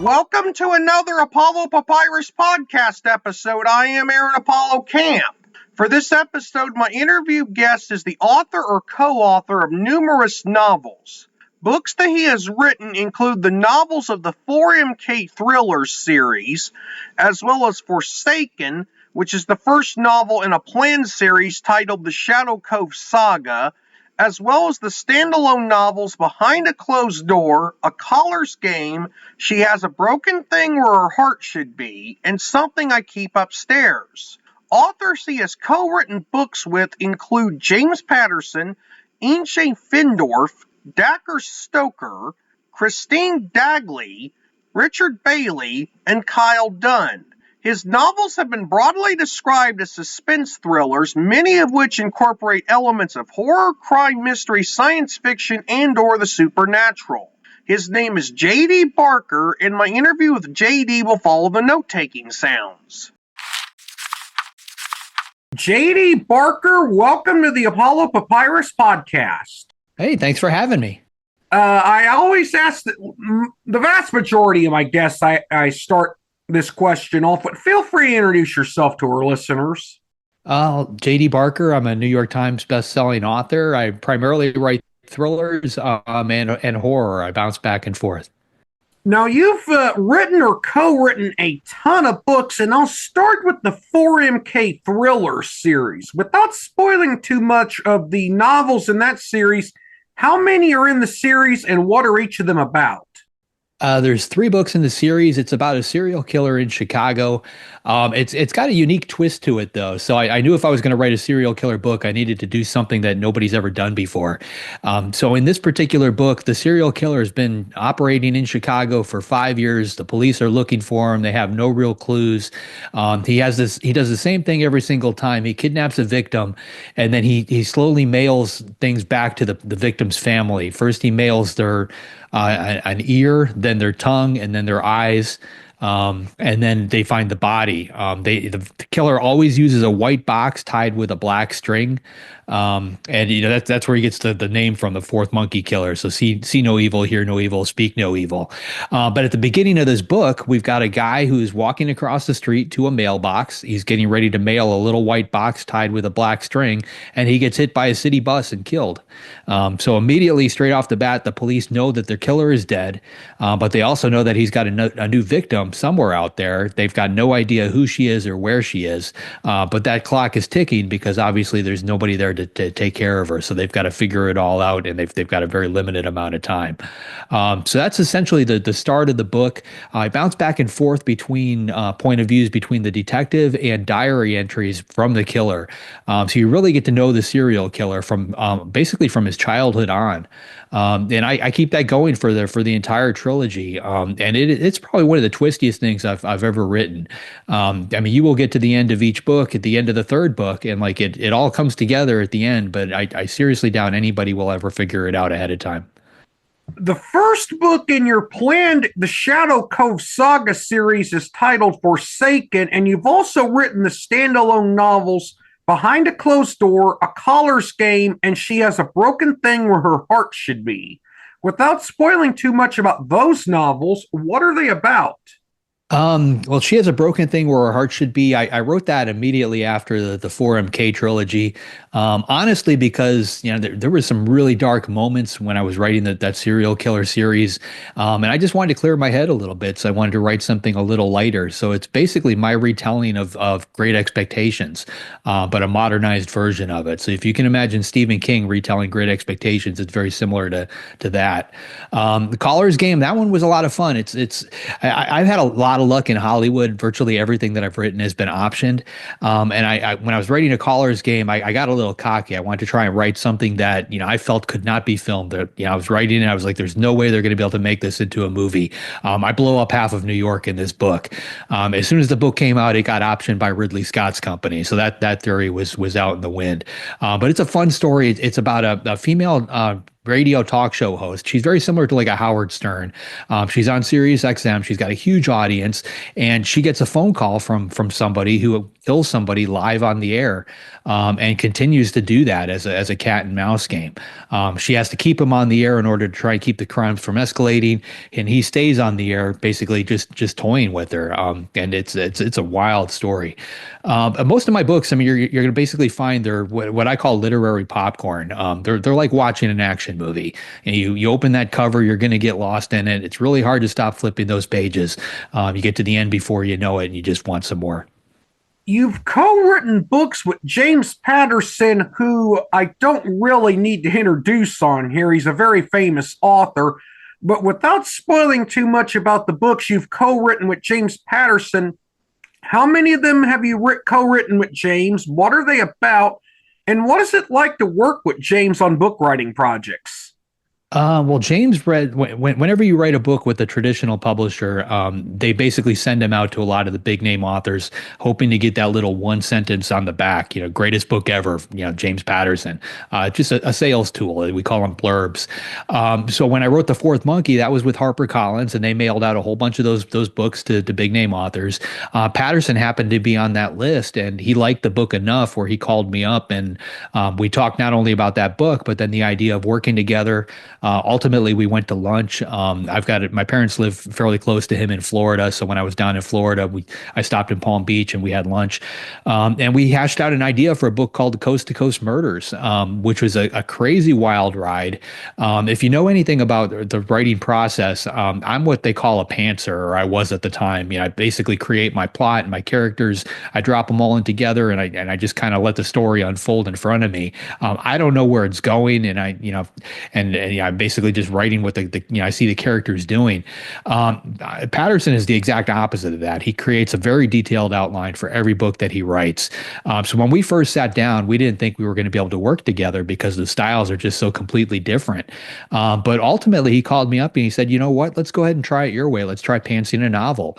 Welcome to another Apollo Papyrus podcast episode. I am Aaron Apollo Camp. For this episode, my interview guest is the author or co-author of numerous novels. Books that he has written include the novels of the 4MK Thrillers series, as well as Forsaken, which is the first novel in a planned series titled the Shadow Cove Saga, as well as the standalone novels Behind a Closed Door, A Caller's Game, She Has a Broken Thing Where Her Heart Should Be, and Something I Keep Upstairs. Authors he has co-written books with include James Patterson, Findorff, Dacre Stoker, Christine Daigle, Richard Bailey, and Kyle Dunn. His novels have been broadly described as suspense thrillers, many of which incorporate elements of horror, crime, mystery, science fiction, and/or the supernatural. His name is JD Barker, and my interview with JD will follow the note-taking sounds. JD Barker, welcome to the Apollo Papyrus podcast. Hey, thanks for having me. I always ask the vast majority of my guests, I start this question off, but feel free to introduce yourself to our listeners. JD Barker, I'm a New York Times best-selling author. I primarily write thrillers and horror. I bounce back and forth. Now, you've written or co-written a ton of books, and I'll start with the 4MK Thriller series. Without spoiling too much of the novels in that series, how many are in the series, and what are each of them about? There's 3 books in the series. It's about a serial killer in Chicago. It's got a unique twist to it, though. So I knew if I was going to write a serial killer book, I needed to do something that nobody's ever done before. So in this particular book, the serial killer has been operating in Chicago for 5 years. The police are looking for him. They have no real clues. He does the same thing every single time. He kidnaps a victim, and then he slowly mails things back to the victim's family. First, he mails their an ear, then their tongue, and then their eyes. And then they find the body. The killer always uses a white box tied with a black string. And that's where he gets the name from, the fourth monkey killer. So see no evil, hear no evil, speak no evil. But at the beginning of this book, we've got a guy who's walking across the street to a mailbox. He's getting ready to mail a little white box tied with a black string, and he gets hit by a city bus and killed. So immediately, straight off the bat, the police know that their killer is dead, but they also know that he's got a new victim somewhere out there. They've got no idea who she is or where she is, but that clock is ticking because obviously there's nobody there to take care of her. So they've got to figure it all out, and they've got a very limited amount of time. So that's essentially the start of the book. I bounce back and forth between point of views between the detective and diary entries from the killer. So you really get to know the serial killer from basically from his childhood on. And I keep that going for the entire trilogy. And it's probably one of the twistiest things I've ever written. I mean, you will get to the end of each book at the end of the third book, and like it all comes together at the end, but I seriously doubt anybody will ever figure it out ahead of time. The first book in your planned The Shadow Cove Saga series is titled Forsaken, and you've also written the standalone novels Behind a Closed Door, A Caller's Game, and She Has a Broken Thing Where Her Heart Should Be. Without spoiling too much about those novels, what are they about? Well, She Has a Broken Thing Where Her Heart Should Be. I wrote that immediately after the 4MK trilogy. Honestly, because there were some really dark moments when I was writing that serial killer series, and I just wanted to clear my head a little bit. So I wanted to write something a little lighter. So it's basically my retelling of Great Expectations, but a modernized version of it. So if you can imagine Stephen King retelling Great Expectations, it's very similar to that. The Caller's Game, that one was a lot of fun. I've had a lot of luck in Hollywood. Virtually everything that I've written has been optioned. And I when I was writing A Caller's Game, I got a little cocky. I wanted to try and write something that, I felt could not be filmed. I was writing and I was like, there's no way they're going to be able to make this into a movie. I blow up half of New York in this book. As soon as the book came out, it got optioned by Ridley Scott's company. So that theory was out in the wind. But it's a fun story. It's about a female radio talk show host. She's very similar to like a Howard Stern. She's on Sirius XM. She's got a huge audience, and she gets a phone call from somebody who kills somebody live on the air, and continues to do that as a cat and mouse game. She has to keep him on the air in order to try and keep the crimes from escalating, and he stays on the air, basically just toying with her. And it's a wild story. And most of my books, I mean, you're going to basically find they're what I call literary popcorn. They're like watching an action movie. And you open that cover, you're going to get lost in it. It's really hard to stop flipping those pages. You get to the end before you know it, and you just want some more. You've co-written books with James Patterson, who I don't really need to introduce on here. He's a very famous author. But without spoiling too much about the books you've co-written with James Patterson, how many of them have you co-written with James? What are they about? And what is it like to work with James on book writing projects? Well, James read whenever you write a book with a traditional publisher, they basically send them out to a lot of the big name authors, hoping to get that little one sentence on the back, greatest book ever, James Patterson, just a sales tool. We call them blurbs. So when I wrote The Fourth Monkey, that was with HarperCollins, and they mailed out a whole bunch of those books to big name authors. Patterson happened to be on that list, and he liked the book enough where he called me up, and we talked not only about that book, but then the idea of working together. Ultimately, we went to lunch. My parents live fairly close to him in Florida. So when I was down in Florida, I stopped in Palm Beach and we had lunch. And we hashed out an idea for a book called The Coast to Coast Murders, which was a crazy wild ride. If you know anything about the writing process, I'm what they call a pantser, or I was at the time. I basically create my plot and my characters. I drop them all in together, and I just kind of let the story unfold in front of me. I don't know where it's going, and I'm basically just writing what I see the characters doing. Patterson is the exact opposite of that. He creates a very detailed outline for every book that he writes. So when we first sat down, we didn't think we were going to be able to work together because the styles are just so completely different. But ultimately, he called me up and he said, "You know what? Let's go ahead and try it your way. Let's try pantsing a novel."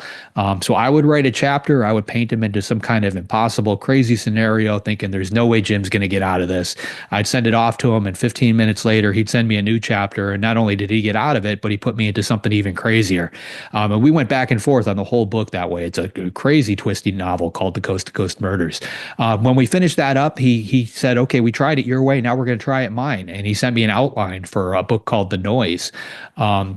So I would write a chapter. I would paint him into some kind of impossible, crazy scenario, thinking there's no way Jim's going to get out of this. I'd send it off to him, and 15 minutes later, he'd send me a new chapter. And not only did he get out of it, but he put me into something even crazier. And we went back and forth on the whole book that way. It's a crazy, twisty novel called The Coast to Coast Murders. When we finished that up, he said, "Okay, we tried it your way. Now we're going to try it mine." And he sent me an outline for a book called The Noise,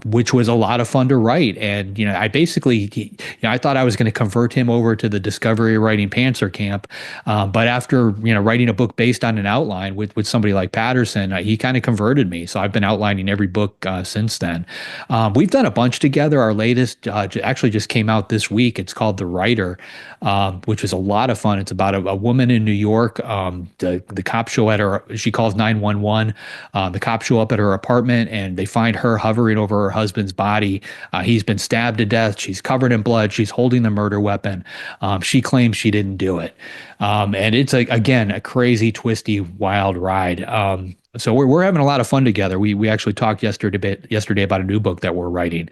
which was a lot of fun to write. And, I basically, I thought I was going to convert him over to the Discovery Writing Pantser camp. But after, writing a book based on an outline with somebody like Patterson, he kind of converted me. So I've been outlining every book since then. We've done a bunch together. Our latest actually just came out this week. It's called The Writer, which was a lot of fun. It's about a woman in New York. The cops show at her, she calls 911. The cops show up at her apartment and they find her hovering over her husband's body. He's been stabbed to death. She's covered in blood. She's holding the murder weapon. She claims she didn't do it. And it's again, a crazy, twisty, wild ride. So we're having a lot of fun together. We actually talked yesterday about a new book that we're writing.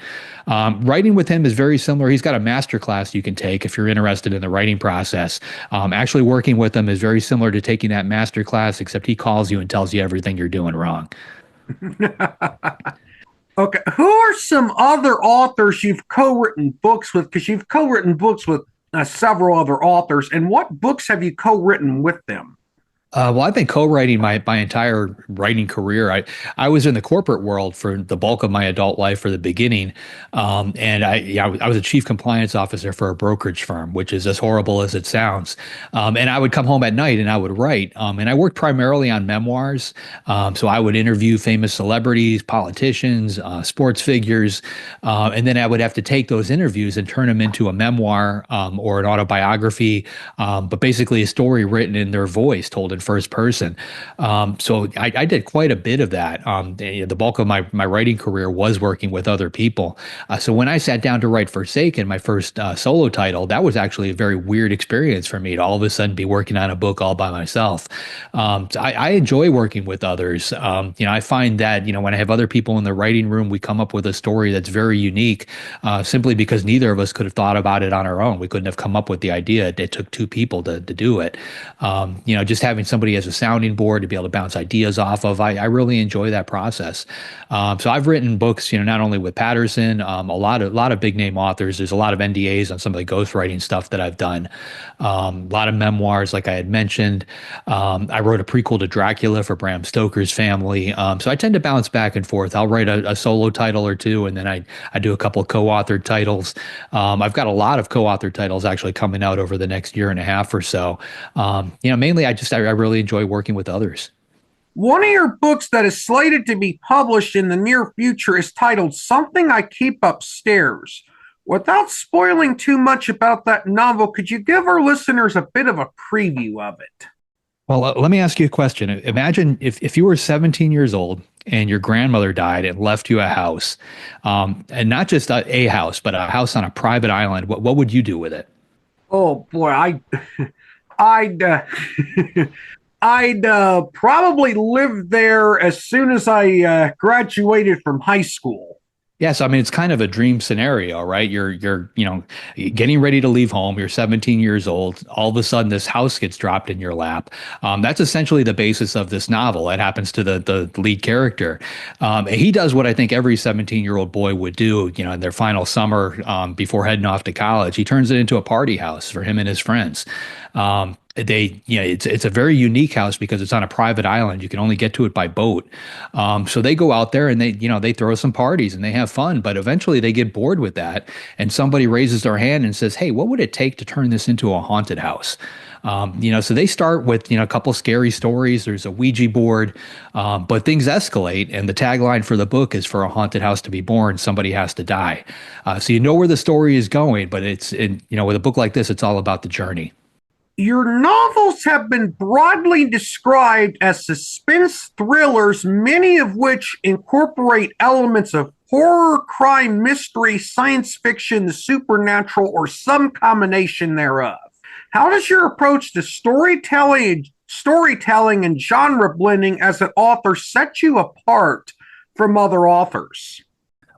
Writing with him is very similar. He's got a master class you can take if you're interested in the writing process. Actually working with him is very similar to taking that master class, except he calls you and tells you everything you're doing wrong. Okay, who are some other authors you've co-written books with? Because you've co-written books with several other authors, and what books have you co-written with them? Well, I've been co-writing my entire writing career. I was in the corporate world for the bulk of my adult life for the beginning, and I was a chief compliance officer for a brokerage firm, which is as horrible as it sounds. And I would come home at night and I would write. And I worked primarily on memoirs, so I would interview famous celebrities, politicians, sports figures, and then I would have to take those interviews and turn them into a memoir or an autobiography, but basically a story written in their voice, told in first person. So I did quite a bit of that. The bulk of my writing career was working with other people. So when I sat down to write Forsaken, my first solo title, that was actually a very weird experience for me to all of a sudden be working on a book all by myself. So I enjoy working with others. I find that, when I have other people in the writing room, we come up with a story that's very unique, simply because neither of us could have thought about it on our own. We couldn't have come up with the idea. It took two people to do it. Just having somebody has a sounding board to be able to bounce ideas off of. I really enjoy that process. So I've written books, not only with Patterson, a lot of big name authors. There's a lot of NDAs on some of the ghostwriting stuff that I've done. A lot of memoirs, like I had mentioned. I wrote a prequel to Dracula for Bram Stoker's family. So I tend to bounce back and forth. I'll write a solo title or two, and then I do a couple co-authored titles. I've got a lot of co-authored titles actually coming out over the next year and a half or so. Mainly I really enjoy working with others. One of your books that is slated to be published in the near future is titled Something I Keep Upstairs. Without spoiling too much about that novel, could you give our listeners a bit of a preview of it? Well, let me ask you a question. Imagine if you were 17 years old and your grandmother died and left you a house, and not just a house, but a house on a private island. What would you do with it? Oh boy, I'd I'd probably live there as soon as I graduated from high school. Yes, I mean it's kind of a dream scenario, right? You're getting ready to leave home. You're 17 years old. All of a sudden, this house gets dropped in your lap. That's essentially the basis of this novel. It happens to the lead character. He does what I think every 17-year-old boy would do, in their final summer before heading off to college. He turns it into a party house for him and his friends. It's a very unique house because it's on a private island. You can only get to it by boat. So they go out there and they throw some parties and they have fun, but eventually they get bored with that. And somebody raises their hand and says, "Hey, what would it take to turn this into a haunted house?" So they start with, a couple scary stories. There's a Ouija board, but things escalate. And the tagline for the book is, "For a haunted house to be born, somebody has to die." So you know where the story is going, but with a book like this, it's all about the journey. Your novels have been broadly described as suspense thrillers, many of which incorporate elements of horror, crime, mystery, science fiction, the supernatural, or some combination thereof. How does your approach to storytelling and genre blending as an author set you apart from other authors?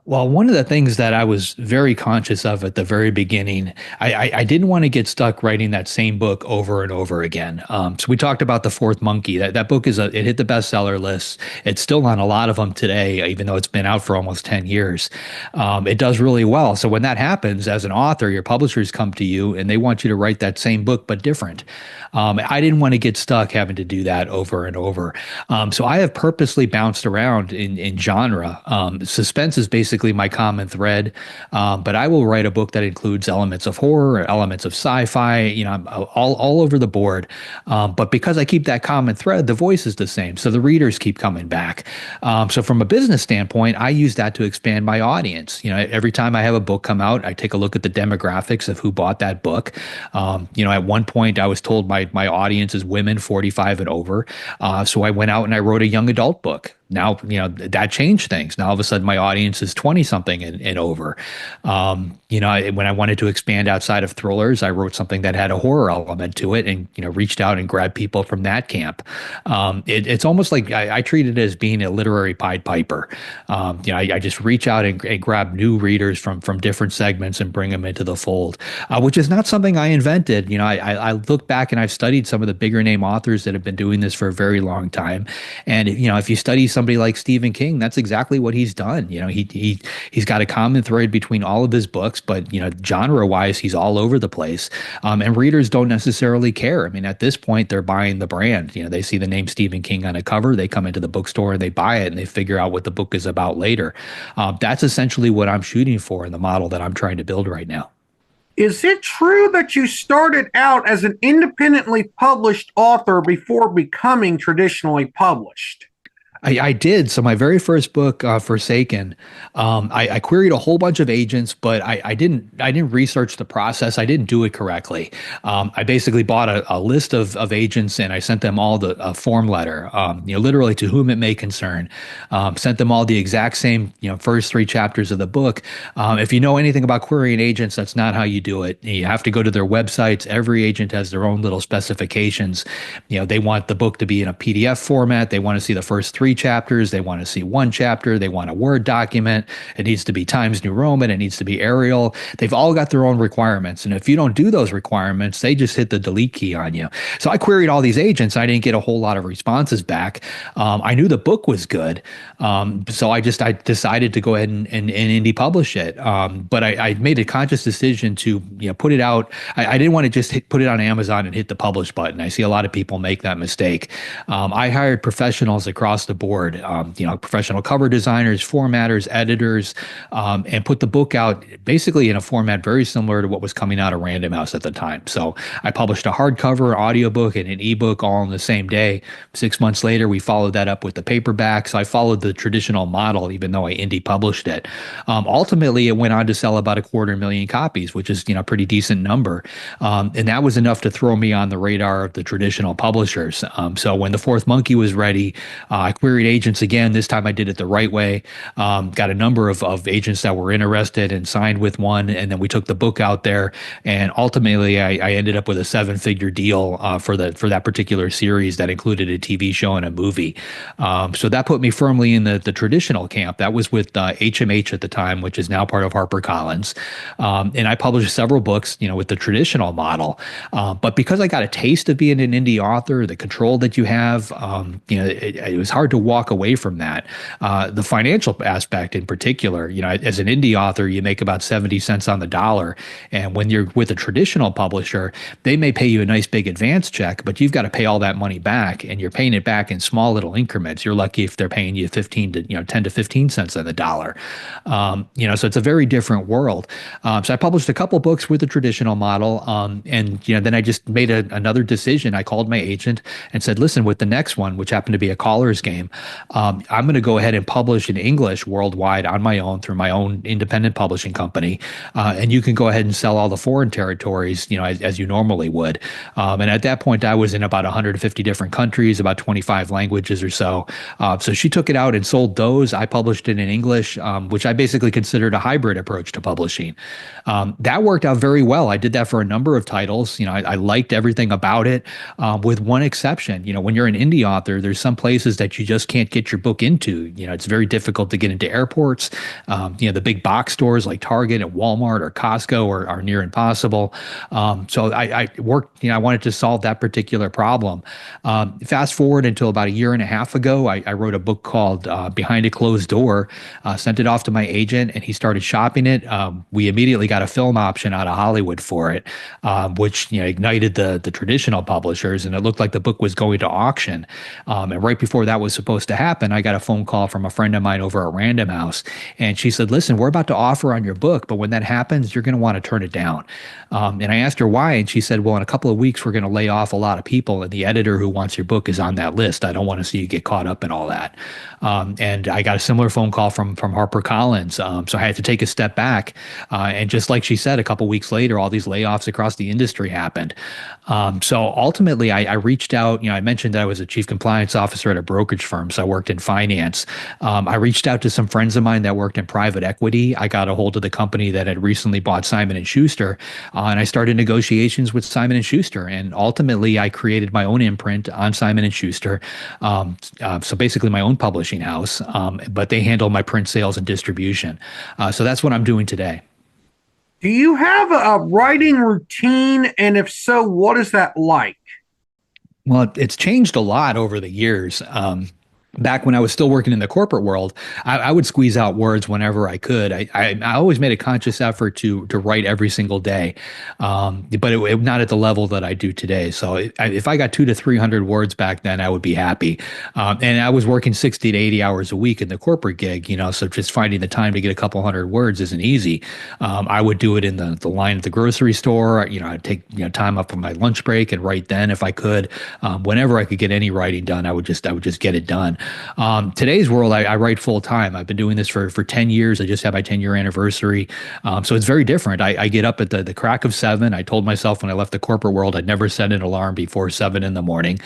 Well, one of the things that I was very conscious of at the very beginning, I didn't want to get stuck writing that same book over and over again. So we talked about The Fourth Monkey. That book it hit the bestseller list. It's still on a lot of them today, even though it's been out for almost 10 years. It does really well. So when that happens, as an author, your publishers come to you and they want you to write that same book, but different. I didn't want to get stuck having to do that over and over. So I have purposely bounced around in genre. Suspense is basically my common thread, but I will write a book that includes elements of horror, elements of sci-fi. I'm all over the board. But because I keep that common thread, the voice is the same, so the readers keep coming back. So from a business standpoint, I use that to expand my audience. Every time I have a book come out, I take a look at the demographics of who bought that book. At one point, I was told my audience is women 45 and over. So I went out and I wrote a young adult book. Now, that changed things. Now, all of a sudden, my audience is 20 something and over. When I wanted to expand outside of thrillers, I wrote something that had a horror element to it and, reached out and grabbed people from that camp. It's almost like I treat it as being a literary Pied Piper. I just reach out and grab new readers from different segments and bring them into the fold, which is not something I invented. I look back and I've studied some of the bigger name authors that have been doing this for a very long time. And, if you study somebody like Stephen King, that's exactly what he's done. He's got a common thread between all of his books, but genre wise, he's all over the place. And readers don't necessarily care. I mean, at this point, they're buying the brand. They see the name Stephen King on a cover, they come into the bookstore and they buy it and they figure out what the book is about later. That's essentially what I'm shooting for in the model that I'm trying to build right now. Is it true that you started out as an independently published author before becoming traditionally published? I did. So my very first book, Forsaken, I queried a whole bunch of agents, but I didn't research the process. I didn't do it correctly. I basically bought a list of agents and I sent them all a form letter, literally to whom it may concern. Sent them all the exact same, first 3 chapters of the book. If you know anything about querying agents, that's not how you do it. You have to go to their websites. Every agent has their own little specifications. They want the book to be in a PDF format. They want to see the first 3 chapters. They want to see one chapter. They want a Word document. It needs to be Times New Roman. It needs to be Arial. They've all got their own requirements. And if you don't do those requirements, they just hit the delete key on you. So I queried all these agents. I didn't get a whole lot of responses back. I knew the book was good. So I decided to go ahead and indie publish it. But I made a conscious decision to put it out. I didn't want to just put it on Amazon and hit the publish button. I see a lot of people make that mistake. I hired professionals across the board, professional cover designers, formatters, editors, and put the book out basically in a format very similar to what was coming out of Random House at the time. So I published a hardcover, audiobook, and an ebook all on the same day. 6 months later, we followed that up with the paperback. So I followed the traditional model, even though I indie published it. Ultimately, it went on to sell about 250,000 copies, which is a pretty decent number. And that was enough to throw me on the radar of the traditional publishers. So when The Fourth Monkey was ready, I queried agents again. This time I did it the right way. Got a number of agents that were interested and signed with one. And then we took the book out there. And ultimately, I ended up with a 7-figure deal for that particular series that included a TV show and a movie. So that put me firmly in the traditional camp. That was with HMH at the time, which is now part of HarperCollins. And I published several books, with the traditional model. But because I got a taste of being an indie author, the control that you have, it was hard to walk away from that. The financial aspect in particular, as an indie author, you make about 70 cents on the dollar. And when you're with a traditional publisher, they may pay you a nice big advance check, but you've got to pay all that money back, and you're paying it back in small little increments. You're lucky if they're paying you 10 to 15 cents on the dollar. So it's a very different world. So I published a couple books with the traditional model. And then I just made another decision. I called my agent and said, listen, with the next one, which happened to be a caller's game, I'm going to go ahead and publish in English worldwide on my own through my own independent publishing company. And you can go ahead and sell all the foreign territories, as you normally would. And at that point, I was in about 150 different countries, about 25 languages or so. So she took it out and sold those. I published it in English, which I basically considered a hybrid approach to publishing. That worked out very well. I did that for a number of titles. I liked everything about it, with one exception. When you're an indie author, there's some places that you just can't get your book into. It's very difficult to get into airports. The big box stores like Target and Walmart or Costco are near impossible. So I worked, I wanted to solve that particular problem. Fast forward until about a year and a half ago, I wrote a book called Behind a Closed Door, sent it off to my agent, and he started shopping it. We immediately got a film option out of Hollywood for it, which ignited the traditional publishers, and it looked like the book was going to auction. And right before that was supposed to happen, I got a phone call from a friend of mine over at Random House, and she said, listen, we're about to offer on your book, but when that happens, you're going to want to turn it down. And I asked her why, and she said, well, in a couple of weeks, we're going to lay off a lot of people, and the editor who wants your book is on that list. I don't want to see you get caught up in all that. And I got a similar phone call from HarperCollins. So I had to take a step back. And just like she said, a couple weeks later, all these layoffs across the industry happened. So ultimately, I reached out. I mentioned that I was a chief compliance officer at a brokerage firm, so I worked in finance. I reached out to some friends of mine that worked in private equity. I got a hold of the company that had recently bought Simon & Schuster, and I started negotiations with Simon & Schuster. And ultimately, I created my own imprint on Simon & Schuster. So basically my own publishing house, but they handle my print sales and distribution. So that's what I'm doing today. Do you have a writing routine? And if so, what is that like? Well, it's changed a lot over the years. Back when I was still working in the corporate world, I would squeeze out words whenever I could. I always made a conscious effort to write every single day, but it not at the level that I do today. So if I got 200 to 300 words back then, I would be happy. And I was working 60 to 80 hours a week in the corporate gig, so just finding the time to get a couple hundred words isn't easy. I would do it in the line at the grocery store. I'd take time up from my lunch break and write then if I could. Whenever I could get any writing done, I would just get it done. Today's world, I write full time. I've been doing this for 10 years. I just had my 10-year anniversary. So it's very different. I get up at the crack of 7. I told myself when I left the corporate world, I'd never set an alarm before 7 in the morning.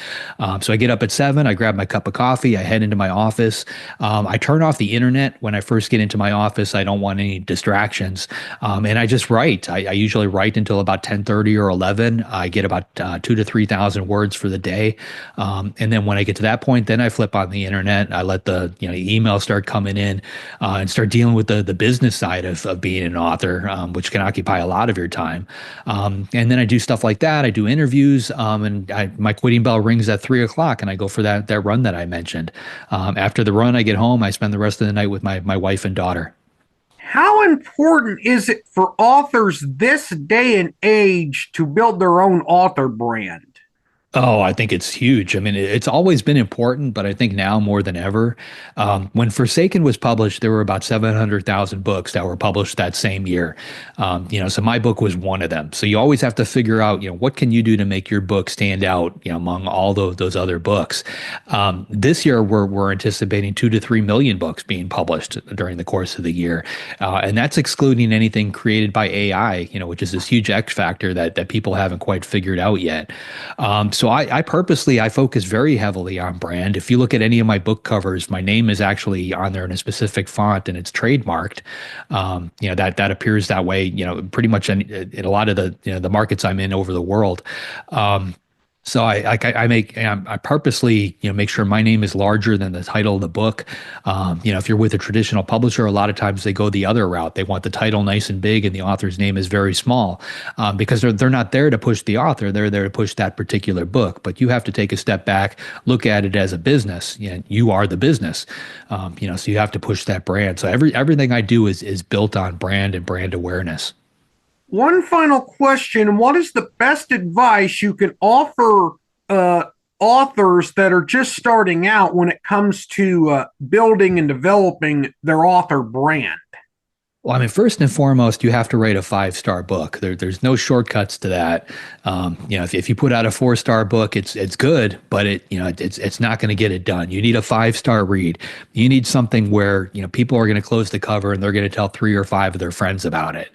So I get up at 7, I grab my cup of coffee, I head into my office. I turn off the internet when I first get into my office. I don't want any distractions. And I just write. I usually write until about 10:30 or 11. I get about 2,000 to 3,000 words for the day. And then when I get to that point, then I flip on the internet. I let the email start coming in and start dealing with the business side of being an author, which can occupy a lot of your time. And then I do stuff like that. I do interviews, and my quitting bell rings at 3 o'clock, and I go for that run that I mentioned. After the run, I get home. I spend the rest of the night with my wife and daughter. How important is it for authors this day and age to build their own author brand? Oh, I think it's huge. I mean, it's always been important, but I think now more than ever. When Forsaken was published, there were about 700,000 books that were published that same year. So my book was one of them. So you always have to figure out, what can you do to make your book stand out, among all those other books. This year, we're anticipating 2 to 3 million books being published during the course of the year, and that's excluding anything created by AI, which is this huge X factor that people haven't quite figured out yet. So I purposely focus very heavily on brand. If you look at any of my book covers, my name is actually on there in a specific font and it's trademarked. That appears that way, pretty much in a lot of the markets I'm in over the world. So I purposely make sure my name is larger than the title of the book. If you're with a traditional publisher, a lot of times they go the other route. They want the title nice and big and the author's name is very small, because they're not there to push the author. They're there to push that particular book. But you have to take a step back, look at it as a business. You are the business. So you have to push that brand. So everything I do is built on brand and brand awareness. One final question. What is the best advice you can offer authors that are just starting out when it comes to building and developing their author brand? Well, I mean, first and foremost, you have to write a 5-star book. There's no shortcuts to that. If you put out a 4-star book, it's good, but it's not going to get it done. You need a 5-star read. You need something where people are going to close the cover and they're going to tell 3 or 5 of their friends about it.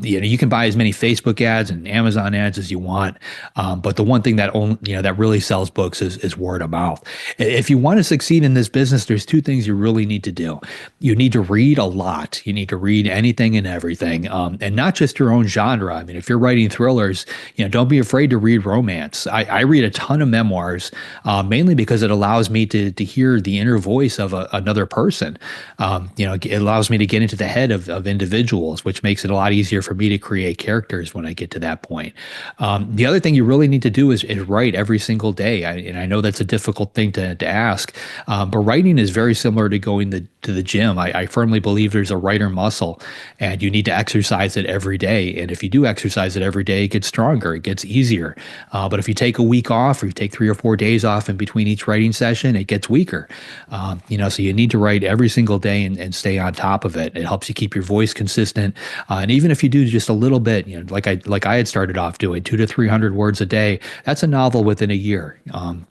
You can buy as many Facebook ads and Amazon ads as you want, but the one thing that really sells books is word of mouth. If you want to succeed in this business, there's 2 things you really need to do. You need to read a lot. You need to read anything and everything, and not just your own genre. I mean, if you're writing thrillers, don't be afraid to read romance. I read a ton of memoirs, mainly because it allows me to hear the inner voice of another person. It allows me to get into the head of individuals, which makes it a lot easier for me to create characters when I get to that point. The other thing you really need to do is write every single day. And I know that's a difficult thing to ask, but writing is very similar to going to the gym. I firmly believe there's a writer muscle and you need to exercise it every day. And if you do exercise it every day, it gets stronger, it gets easier. But if you take a week off or you take 3 or 4 days off in between each writing session, it gets weaker. So you need to write every single day and stay on top of it. It helps you keep your voice consistent. And even if you do just a little bit, like I had started off doing 200 to 300 words a day, that's a novel within a year.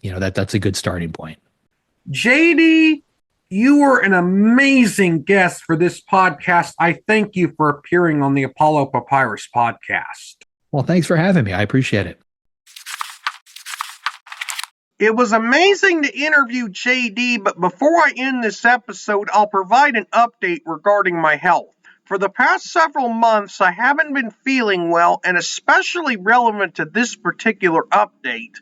That's a good starting point. JD, you were an amazing guest for this podcast. I thank you for appearing on the Apollo Papyrus podcast. Well, thanks for having me. I appreciate it. It was amazing to interview JD, but before I end this episode, I'll provide an update regarding my health. For the past several months, I haven't been feeling well, and especially relevant to this particular update,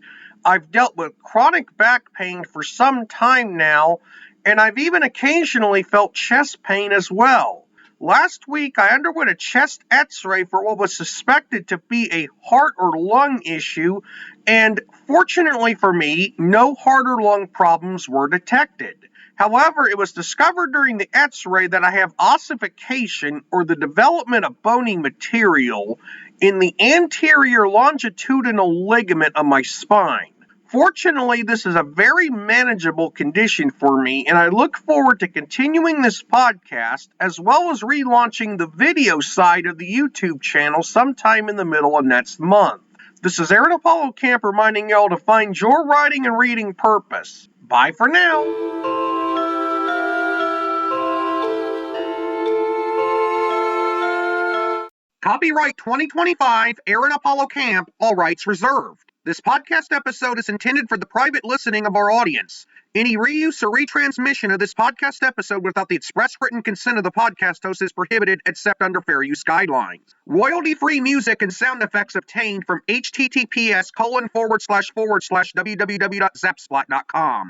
I've dealt with chronic back pain for some time now, and I've even occasionally felt chest pain as well. Last week, I underwent a chest x-ray for what was suspected to be a heart or lung issue, and fortunately for me, no heart or lung problems were detected. However, it was discovered during the x-ray that I have ossification, or the development of bony material, in the anterior longitudinal ligament of my spine. Fortunately, this is a very manageable condition for me, and I look forward to continuing this podcast, as well as relaunching the video side of the YouTube channel sometime in the middle of next month. This is Aaron Apollo Camp reminding y'all to find your writing and reading purpose. Bye for now. Copyright 2025, Aaron Apollo Camp, all rights reserved. This podcast episode is intended for the private listening of our audience. Any reuse or retransmission of this podcast episode without the express written consent of the podcast host is prohibited except under fair use guidelines. Royalty-free music and sound effects obtained from https://www.zapsplat.com.